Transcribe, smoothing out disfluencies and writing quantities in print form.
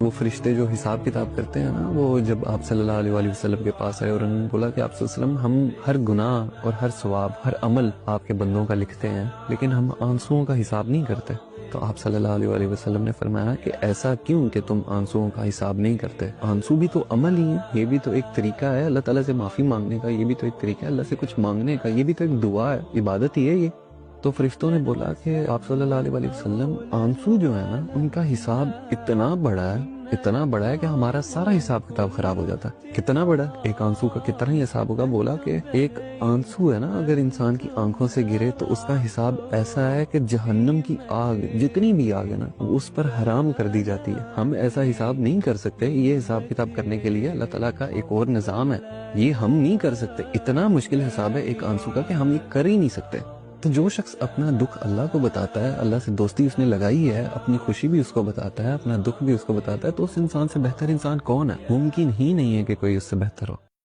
وہ فرشتے جو حساب کتاب کرتے ہیں نا، وہ جب آپ صلی اللہ علیہ وآلہ وسلم کے پاس آئے اور انہوں نے بولا کہ آپ صلی اللہ علیہ وسلم، ہم ہر گناہ اور ہر ثواب، ہر عمل آپ کے بندوں کا لکھتے ہیں، لیکن ہم آنسوؤں کا حساب نہیں کرتے. تو آپ صلی اللہ علیہ وآلہ وسلم نے فرمایا کہ ایسا کیوں کہ تم آنسوؤں کا حساب نہیں کرتے؟ آنسو بھی تو عمل ہی ہے، یہ بھی تو ایک طریقہ ہے اللہ تعالیٰ سے معافی مانگنے کا، یہ بھی تو ایک طریقہ ہے اللہ سے کچھ مانگنے کا، یہ بھی تو ایک دعا ہے، عبادت ہی ہے یہ. تو فرشتوں نے بولا کہ آپ صلی اللہ علیہ وآلہ وسلم، آنسو جو ہے نا ان کا حساب اتنا بڑا ہے، اتنا بڑا ہے کہ ہمارا سارا حساب کتاب خراب ہو جاتا ہے. کتنا بڑا ہے ایک آنسو کا، کتنا ہی حساب ہوگا؟ بولا کہ ایک آنسو ہے نا اگر انسان کی آنکھوں سے گرے تو اس کا حساب ایسا ہے کہ جہنم کی آگ، جتنی بھی آگ ہے نا، اس پر حرام کر دی جاتی ہے. ہم ایسا حساب نہیں کر سکتے. یہ حساب کتاب کرنے کے لیے اللہ تعالیٰ کا ایک اور نظام ہے، یہ ہم نہیں کر سکتے. اتنا مشکل حساب ہے ایک آنسو کا کہ ہم یہ کر ہی نہیں سکتے. تو جو شخص اپنا دکھ اللہ کو بتاتا ہے، اللہ سے دوستی اس نے لگائی ہے، اپنی خوشی بھی اس کو بتاتا ہے، اپنا دکھ بھی اس کو بتاتا ہے، تو اس انسان سے بہتر انسان کون ہے؟ ممکن ہی نہیں ہے کہ کوئی اس سے بہتر ہو.